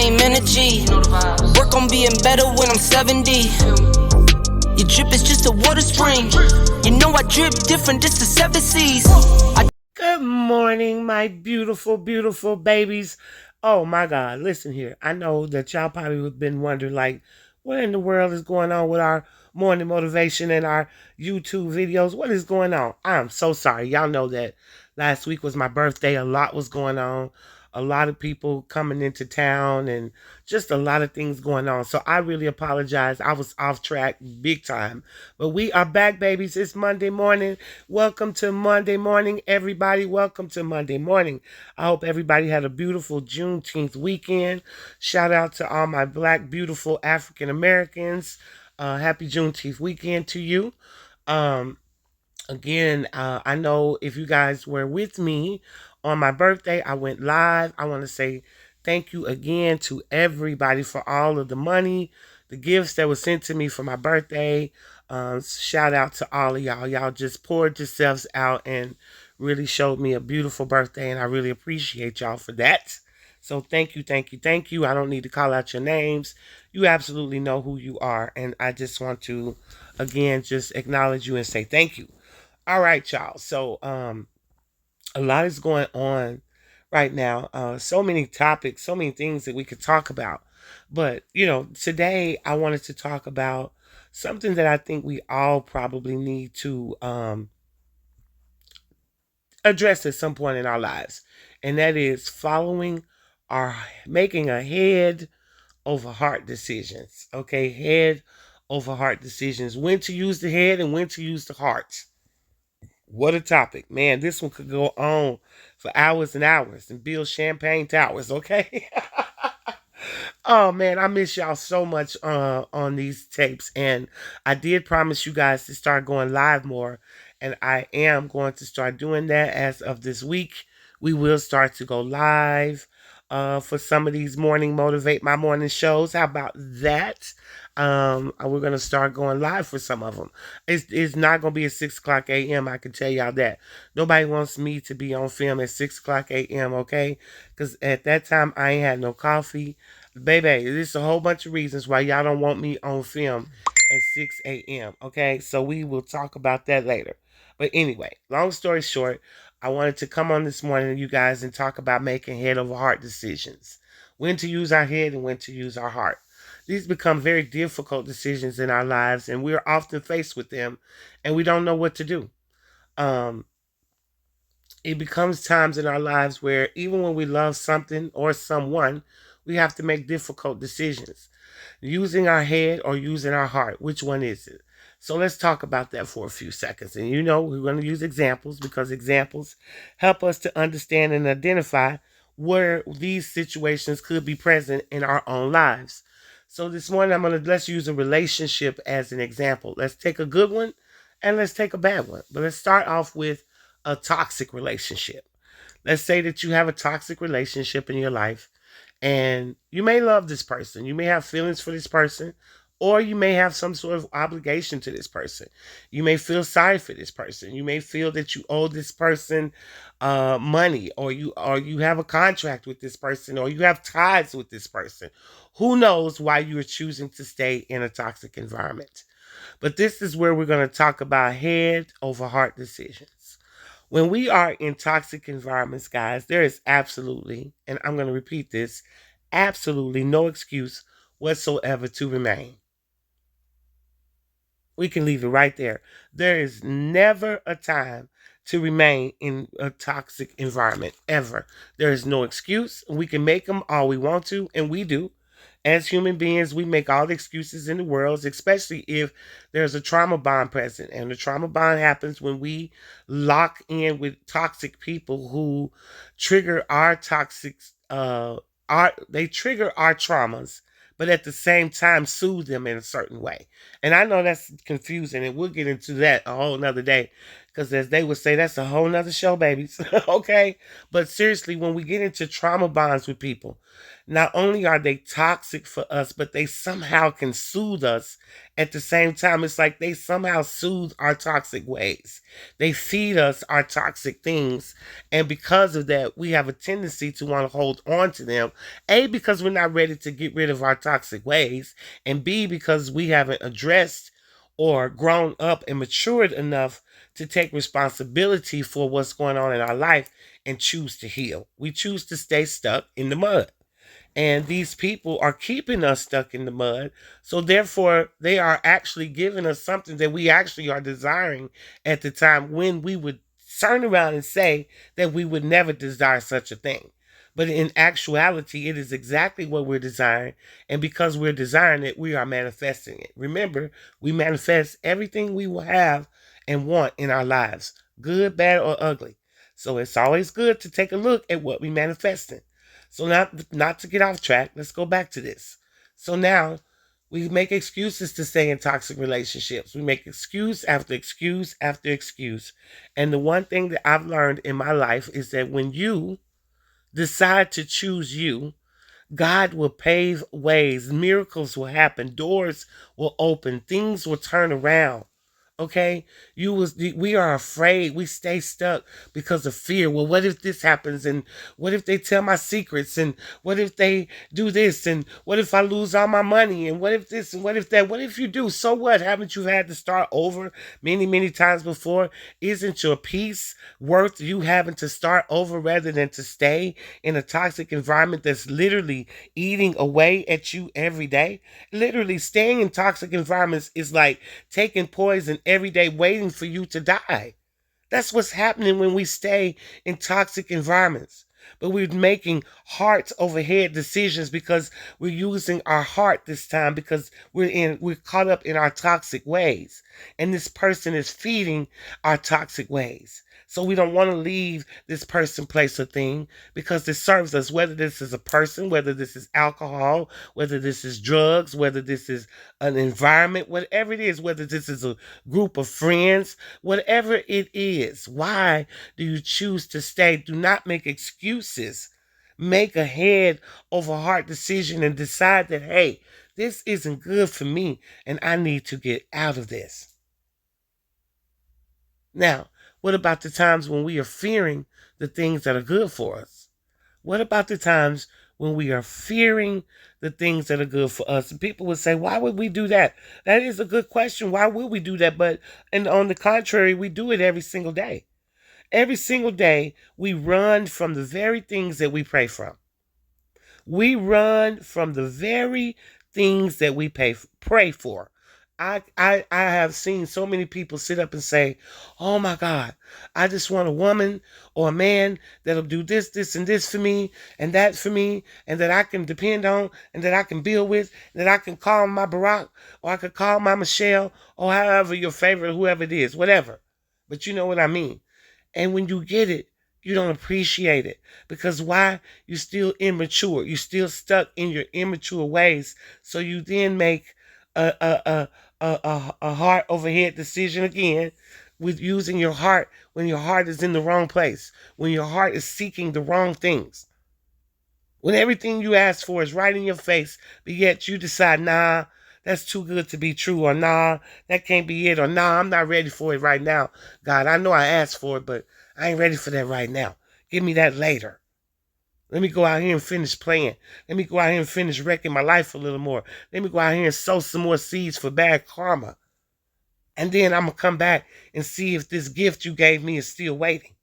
same energy. Work on being better when I'm 70. Your drip is just a water spring. You know I drip different, just the 7 seas. Good morning, my beautiful, beautiful babies. Oh my God, listen here. I know that y'all probably have been wondering, like, what in the world is going on with our morning motivation and our YouTube videos? What is going on? I'm so sorry. Y'all know that last week was my birthday. A lot was going on. A lot of people coming into town and just a lot of things going on. So I really apologize. I was off track big time. But we are back, babies. It's Monday morning. Welcome to Monday morning, everybody. Welcome to Monday morning. I hope everybody had a beautiful Juneteenth weekend. Shout out to all my black, beautiful African Americans. Happy Juneteenth weekend to you. Again, I know if you guys were with me on my birthday, I went live. I want to say thank you again to everybody for all of the money, the gifts that were sent to me for my birthday. Shout out to all of y'all. Y'all just poured yourselves out and really showed me a beautiful birthday, and I really appreciate y'all for that. So thank you, thank you, thank you. I don't need to call out your names. You absolutely know who you are, and I just want to, again, just acknowledge you and say thank you. All right, y'all. So, a lot is going on right now. So many topics, so many things that we could talk about. But, today I wanted to talk about something that I think we all probably need to address at some point in our lives. And that is making a head over heart decisions. Okay, head over heart decisions. When to use the head and when to use the heart. What a topic. Man, this one could go on for hours and hours and build champagne towers, okay? Oh man, I miss y'all so much on these tapes. And I did promise you guys to start going live more. And I am going to start doing that as of this week. We will start to go live for some of these morning Motivate My Morning shows. How about that? We're going to start going live for some of them. It's not going to be at 6 o'clock a.m. I can tell y'all that. Nobody wants me to be on film at 6 o'clock a.m., okay? Because at that time, I ain't had no coffee. Baby, there's a whole bunch of reasons why y'all don't want me on film at 6 a.m., okay? So we will talk about that later. But anyway, long story short, I wanted to come on this morning, you guys, and talk about making head over heart decisions. When to use our head and when to use our heart. These become very difficult decisions in our lives, and we're often faced with them, and we don't know what to do. Um, it becomes times in our lives where even when we love something or someone, we have to make difficult decisions. Using our head or using our heart, which one is it? So let's talk about that for a few seconds. And we're going to use examples because examples help us to understand and identify where these situations could be present in our own lives. So this morning, let's use a relationship as an example. Let's take a good one and let's take a bad one. But let's start off with a toxic relationship. Let's say that you have a toxic relationship in your life and you may love this person. You may have feelings for this person, or you may have some sort of obligation to this person. You may feel sorry for this person. You may feel that you owe this person money, or you have a contract with this person, or you have ties with this person. Who knows why you are choosing to stay in a toxic environment? But this is where we're going to talk about head over heart decisions. When we are in toxic environments, guys, there is absolutely, and I'm going to repeat this, absolutely no excuse whatsoever to remain. We can leave it right there. There is never a time to remain in a toxic environment, ever. There is no excuse. We can make them all we want to, and we do. As human beings, we make all the excuses in the world, especially if there's a trauma bond present. And the trauma bond happens when we lock in with toxic people who trigger our they trigger our traumas, but at the same time soothe them in a certain way. And I know that's confusing, and we'll get into that a whole nother day. Because as they would say, that's a whole nother show, babies. Okay? But seriously, when we get into trauma bonds with people, not only are they toxic for us, but they somehow can soothe us at the same time. It's like they somehow soothe our toxic ways. They feed us our toxic things. And because of that, we have a tendency to want to hold on to them. A, because we're not ready to get rid of our toxic ways. And B, because we haven't addressed or grown up and matured enough to take responsibility for what's going on in our life and choose to heal. We choose to stay stuck in the mud. And these people are keeping us stuck in the mud. So therefore, they are actually giving us something that we actually are desiring at the time, when we would turn around and say that we would never desire such a thing. But in actuality, it is exactly what we're desiring. And because we're desiring it, we are manifesting it. Remember, we manifest everything we will have and want in our lives, good, bad, or ugly. So it's always good to take a look at what we manifesting. So not to get off track, let's go back to this. So now we make excuses to stay in toxic relationships. We make excuse after excuse after excuse. And the one thing that I've learned in my life is that when you decide to choose you, God will pave ways, miracles will happen, doors will open, things will turn around. Okay, we are afraid. We stay stuck because of fear. Well, what if this happens? And what if they tell my secrets? And what if they do this? And what if I lose all my money? And what if this? And what if that? What if you do? So what? Haven't you had to start over many, many times before? Isn't your peace worth you having to start over rather than to stay in a toxic environment that's literally eating away at you every day? Literally, staying in toxic environments is like taking poison every day, waiting for you to die. That's what's happening when we stay in toxic environments. But we're making heart over head decisions because we're using our heart this time, because we're caught up in our toxic ways. And this person is feeding our toxic ways. So we don't want to leave this person, place, or thing, because it serves us, whether this is a person, whether this is alcohol, whether this is drugs, whether this is an environment, whatever it is, whether this is a group of friends, whatever it is. Why do you choose to stay? Do not make excuses. Make a head over heart decision and decide that, hey, this isn't good for me and I need to get out of this. Now, what about the times when we are fearing the things that are good for us? What about the times when we are fearing the things that are good for us? And people would say, why would we do that? That is a good question. Why would we do that? But and on the contrary, we do it every single day. Every single day, we run from the very things that we pray from. We run from the very things that we pray for. I have seen so many people sit up and say, oh my God, I just want a woman or a man that'll do this, this, and this for me, and that I can depend on, and that I can build with, that I can call my Barack, or I could call my Michelle, or however your favorite, whoever it is, whatever. But you know what I mean. And when you get it, you don't appreciate it. Because why? You're still immature. You're still stuck in your immature ways. So you then make a heart over head decision again with using your heart when your heart is in the wrong place, when your heart is seeking the wrong things. When everything you ask for is right in your face, but yet you decide, nah, that's too good to be true, or nah, that can't be it, or nah, I'm not ready for it right now. God, I know I asked for it, but I ain't ready for that right now. Give me that later. Let me go out here and finish playing. Let me go out here and finish wrecking my life a little more. Let me go out here and sow some more seeds for bad karma. And then I'm going to come back and see if this gift you gave me is still waiting.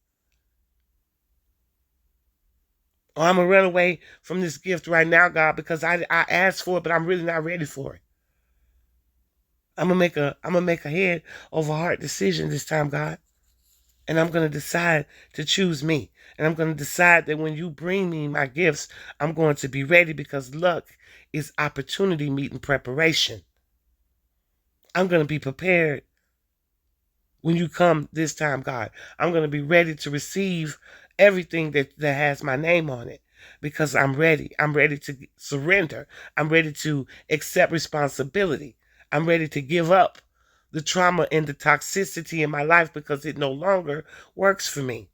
Or I'm going to run away from this gift right now, God, because I asked for it, but I'm really not ready for it. I'm gonna make a head over heart decision this time, God. And I'm going to decide to choose me. And I'm going to decide that when you bring me my gifts, I'm going to be ready, because luck is opportunity meeting preparation. I'm going to be prepared when you come this time, God. I'm going to be ready to receive everything that has my name on it, because I'm ready. I'm ready to surrender. I'm ready to accept responsibility. I'm ready to give up the trauma and the toxicity in my life because it no longer works for me.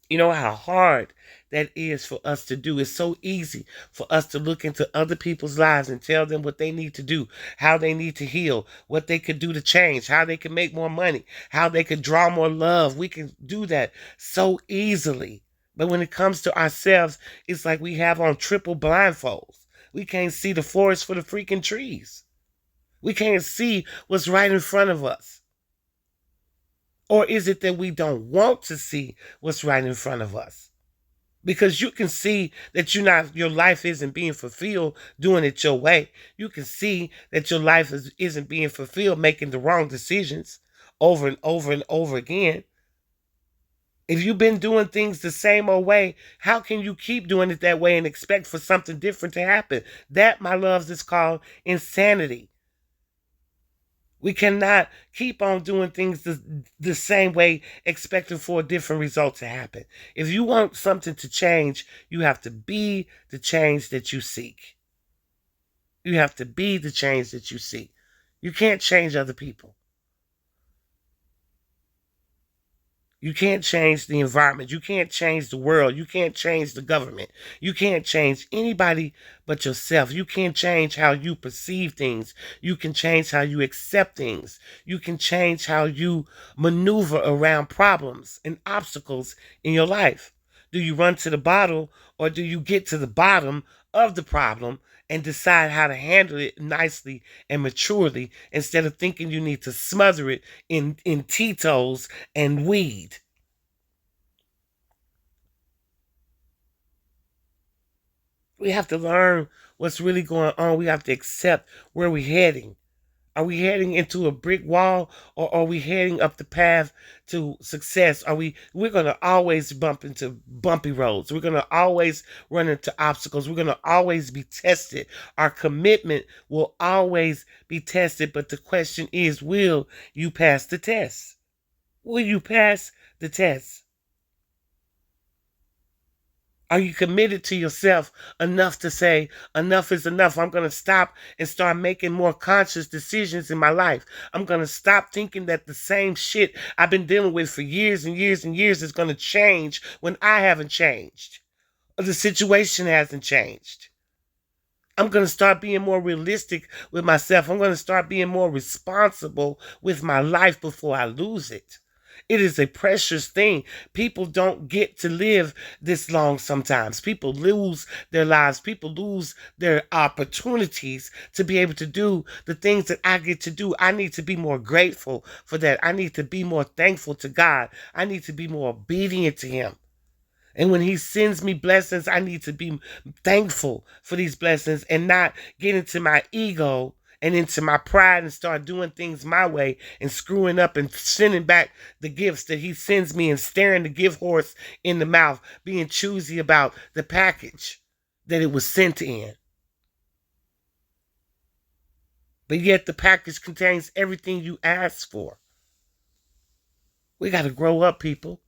You know how hard that is for us to do. It's so easy for us to look into other people's lives and tell them what they need to do, how they need to heal, what they could do to change, how they can make more money, how they could draw more love. We can do that so easily. But when it comes to ourselves, it's like we have on triple blindfolds. We can't see the forest for the freaking trees. We can't see what's right in front of us. Or is it that we don't want to see what's right in front of us? Because you can see that your life isn't being fulfilled doing it your way. You can see that your life isn't being fulfilled making the wrong decisions over and over and over again. If you've been doing things the same old way, how can you keep doing it that way and expect for something different to happen? That, my loves, is called insanity. We cannot keep on doing things the same way, expecting for a different result to happen. If you want something to change, you have to be the change that you seek. You have to be the change that you seek. You can't change other people. You can't change the environment. You can't change the world. You can't change the government. You can't change anybody but yourself. You can't change how you perceive things. You can change how you accept things. You can change how you maneuver around problems and obstacles in your life. Do you run to the bottle or do you get to the bottom of the problem and decide how to handle it nicely and maturely instead of thinking you need to smother it in Tito's and weed? We have to learn what's really going on. We have to accept where we're heading. Are we heading into a brick wall or are we heading up the path to success? We're going to always bump into bumpy roads. We're going to always run into obstacles. We're going to always be tested. Our commitment will always be tested. But the question is, will you pass the test? Will you pass the test? Are you committed to yourself enough to say, enough is enough? I'm going to stop and start making more conscious decisions in my life. I'm going to stop thinking that the same shit I've been dealing with for years and years and years is going to change when I haven't changed. Or the situation hasn't changed. I'm going to start being more realistic with myself. I'm going to start being more responsible with my life before I lose it. It is a precious thing. People don't get to live this long sometimes. People lose their lives. People lose their opportunities to be able to do the things that I get to do. I need to be more grateful for that. I need to be more thankful to God. I need to be more obedient to Him. And when He sends me blessings, I need to be thankful for these blessings and not get into my ego and into my pride and start doing things my way and screwing up and sending back the gifts that He sends me and staring the gift horse in the mouth, being choosy about the package that it was sent in. But yet the package contains everything you asked for. We got to grow up, people.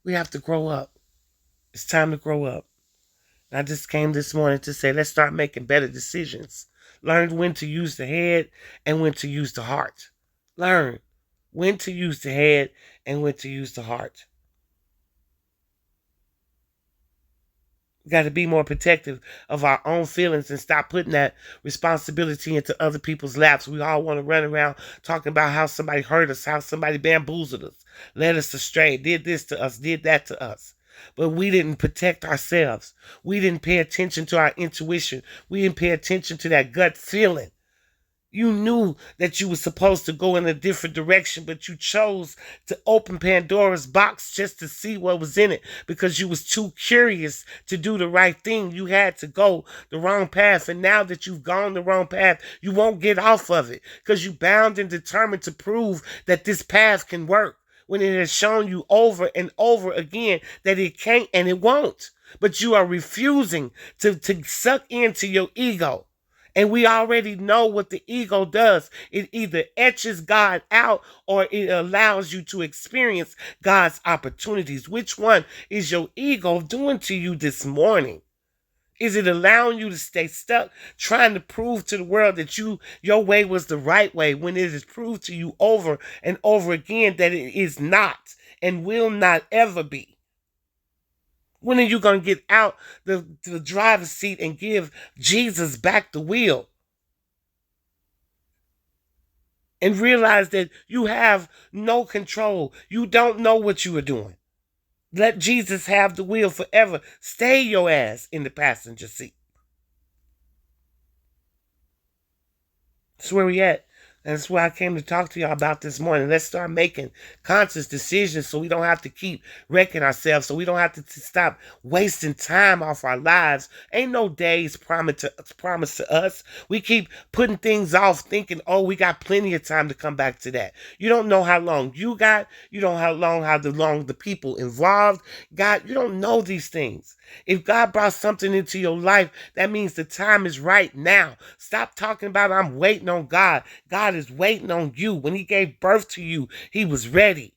We have to grow up. It's time to grow up. And I just came this morning to say, let's start making better decisions. Learn when to use the head and when to use the heart. Learn when to use the head and when to use the heart. We got to be more protective of our own feelings and stop putting that responsibility into other people's laps. We all want to run around talking about how somebody hurt us, how somebody bamboozled us, led us astray, did this to us, did that to us. But we didn't protect ourselves. We didn't pay attention to our intuition. We didn't pay attention to that gut feeling. You knew that you were supposed to go in a different direction, but you chose to open Pandora's box just to see what was in it because you was too curious to do the right thing. You had to go the wrong path, and now that you've gone the wrong path, you won't get off of it because you're bound and determined to prove that this path can work when it has shown you over and over again that it can't and it won't. But you are refusing to suck into your ego. And we already know what the ego does. It either etches God out or it allows you to experience God's opportunities. Which one is your ego doing to you this morning? Is it allowing you to stay stuck trying to prove to the world that your way was the right way when it is proved to you over and over again that it is not and will not ever be? When are you going to get out the driver's seat and give Jesus back the wheel and realize that you have no control? You don't know what you are doing. Let Jesus have the wheel forever. Stay your ass in the passenger seat. That's where we at. And that's why I came to talk to y'all about this morning. Let's start making conscious decisions so we don't have to keep wrecking ourselves, so we don't have to stop wasting time off our lives. Ain't no days promised to us. We keep putting things off thinking, oh, we got plenty of time to come back to that. You don't know how long you got. You don't know how long the people involved got. You don't know these things. If God brought something into your life, that means the time is right now. Stop talking about I'm waiting on God. God is waiting on you. When he gave birth to you, he was ready.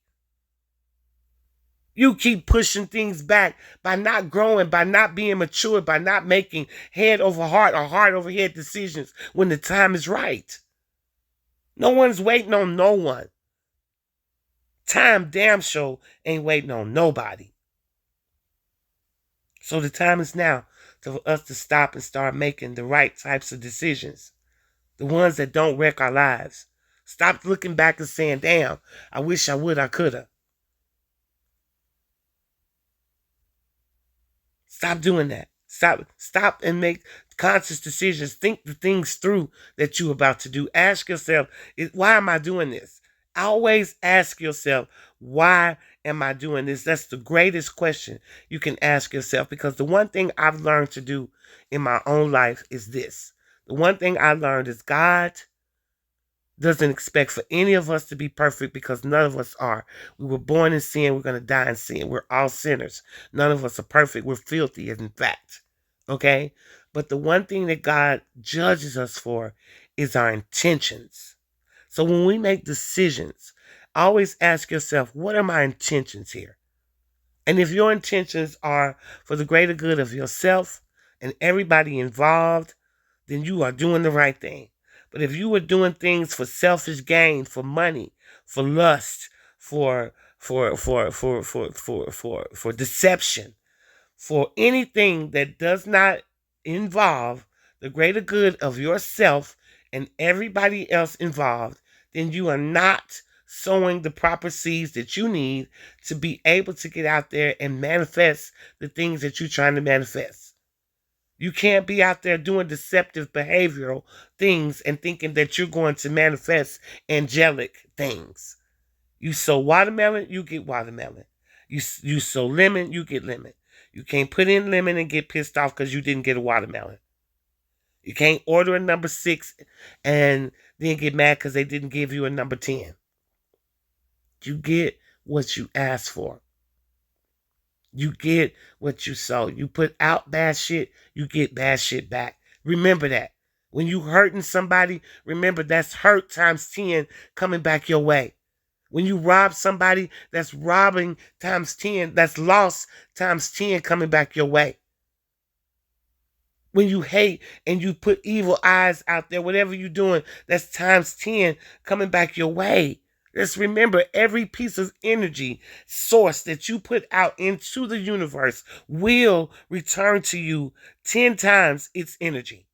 You keep pushing things back by not growing, by not being mature, by not making head over heart or heart over head decisions when the time is right. No one's waiting on no one. Time damn sure ain't waiting on nobody. So the time is now for us to stop and start making the right types of decisions. The ones that don't wreck our lives. Stop looking back and saying, damn, I wish I would, I coulda. Stop doing that. Stop and make conscious decisions. Think the things through that you're about to do. Ask yourself, why am I doing this? Always ask yourself, why am I doing this? That's the greatest question you can ask yourself, because the one thing I've learned to do in my own life is this. The one thing I learned is God doesn't expect for any of us to be perfect, because none of us are. We were born in sin. We're going to die in sin. We're all sinners. None of us are perfect. We're filthy, in fact. Okay? But the one thing that God judges us for is our intentions. So when we make decisions, always ask yourself, what are my intentions here? And if your intentions are for the greater good of yourself and everybody involved, then you are doing the right thing. But if you were doing things for selfish gain, for money, for lust, for deception, for anything that does not involve the greater good of yourself and everybody else involved, then you are not sowing the proper seeds that you need to be able to get out there and manifest the things that you're trying to manifest. You can't be out there doing deceptive behavioral things and thinking that you're going to manifest angelic things. You sow watermelon, you get watermelon. You sow lemon, you get lemon. You can't put in lemon and get pissed off because you didn't get a watermelon. You can't order a number 6 and then get mad because they didn't give you a number 10. You get what you ask for. You get what you sow. You put out bad shit, you get bad shit back. Remember that. When you hurting somebody, remember that's hurt times 10 coming back your way. When you rob somebody, that's robbing times 10. That's loss times 10 coming back your way. When you hate and you put evil eyes out there, whatever you're doing, that's times 10 coming back your way. Just remember, every piece of energy source that you put out into the universe will return to you 10 times its energy.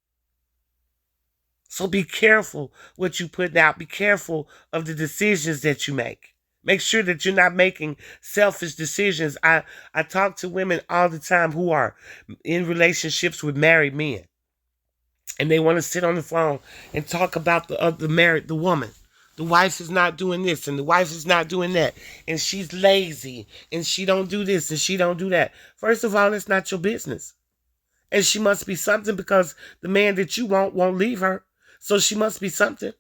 So be careful what you put out. Be careful of the decisions that you make. Make sure that you're not making selfish decisions. I talk to women all the time who are in relationships with married men, and they want to sit on the phone and talk about the woman. The wife is not doing this and the wife is not doing that, and she's lazy and she don't do this and she don't do that. First of all, it's not your business. And she must be something, because the man that you want won't leave her. So she must be something.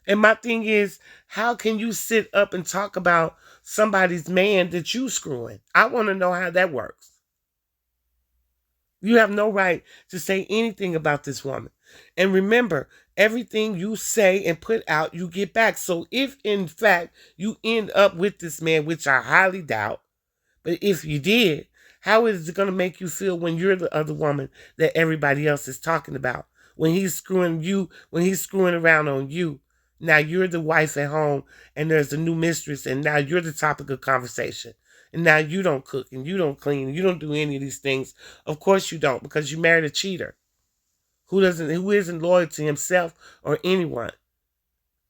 And my thing is, how can you sit up and talk about somebody's man that you screwing? I want to know how that works. You have no right to say anything about this woman. And remember, everything you say and put out, you get back. So if in fact you end up with this man, which I highly doubt, but if you did, How is it going to make you feel when you're the other woman that everybody else is talking about? When he's screwing you, when he's screwing around on you. Now you're the wife at home and there's a new mistress and now you're the topic of conversation. And now you don't cook and you don't clean and you don't do any of these things. Of course you don't, because you married a cheater who isn't loyal to himself or anyone.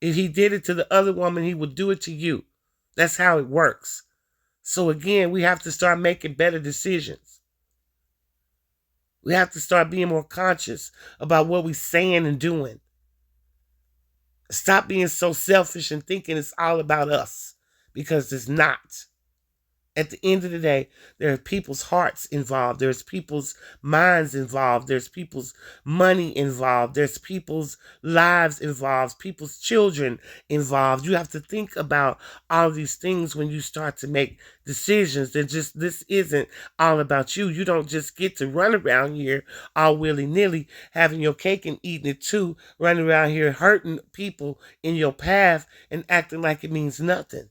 If he did it to the other woman, he would do it to you. That's how it works. So again, we have to start making better decisions. We have to start being more conscious about what we're saying and doing. Stop being so selfish and thinking it's all about us, because it's not. At the end of the day, there are people's hearts involved. There's people's minds involved. There's people's money involved. There's people's lives involved. People's children involved. You have to think about all these things when you start to make decisions. This isn't all about you. You don't just get to run around here all willy-nilly, having your cake and eating it too, running around here hurting people in your path and acting like it means nothing.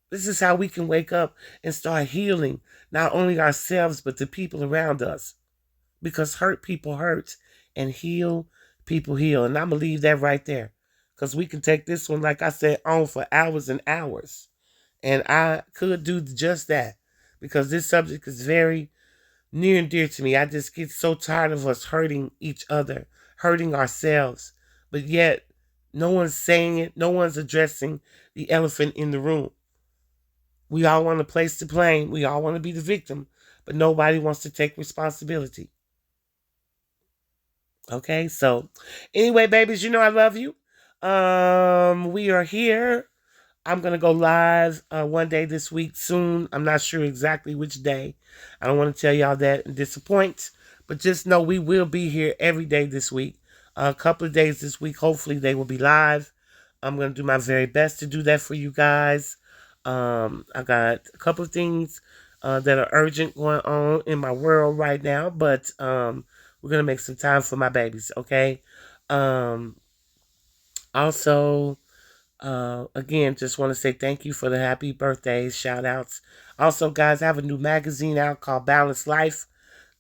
This is how we can wake up and start healing not only ourselves, but the people around us. Because hurt people hurt and heal people heal. And I'm going to leave that right there. Because we can take this one, like I said, on for hours and hours. And I could do just that. Because this subject is very near and dear to me. I just get so tired of us hurting each other, hurting ourselves. But yet, no one's saying it. No one's addressing the elephant in the room. We all want to place the blame. We all want to be the victim, but nobody wants to take responsibility. Okay, so anyway, babies, you know I love you. We are here. I'm going to go live one day this week soon. I'm not sure exactly which day. I don't want to tell y'all that and disappoint, but just know we will be here every day this week. A couple of days this week, hopefully they will be live. I'm going to do my very best to do that for you guys. I got a couple of things that are urgent going on in my world right now, but we're going to make some time for my babies, okay? Also, again, just want to say thank you for the happy birthdays, shout-outs. Also, guys, I have a new magazine out called Balanced Life.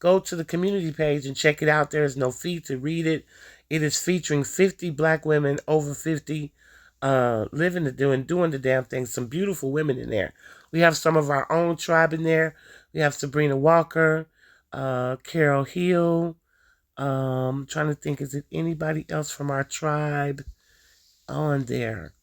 Go to the community page and check it out. There is no fee to read it. It is featuring 50 black women over 50 living and doing the damn thing. Some beautiful women in there. We have some of our own tribe in there. We have Sabrina Walker, Carol Hill. Trying to think, is it anybody else from our tribe on there?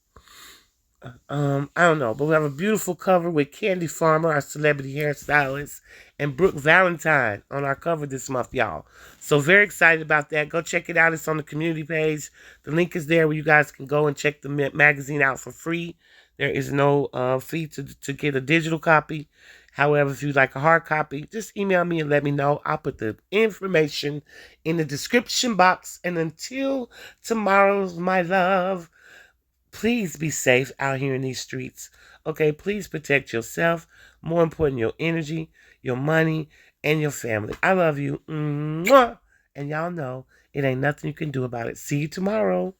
I don't know, but we have a beautiful cover with Candy Farmer, our celebrity hairstylist, and Brooke Valentine on our cover this month, y'all. So very excited about that. Go check it out. It's on the community page. The link is there where you guys can go and check the magazine out for free. There is no fee to get a digital copy. However, if you'd like a hard copy, just email me and let me know. I'll put the information in the description box. And until tomorrow, my love, please be safe out here in these streets. Okay, please protect yourself. More important, your energy, your money, and your family. I love you. Mwah! And y'all know it ain't nothing you can do about it. See you tomorrow.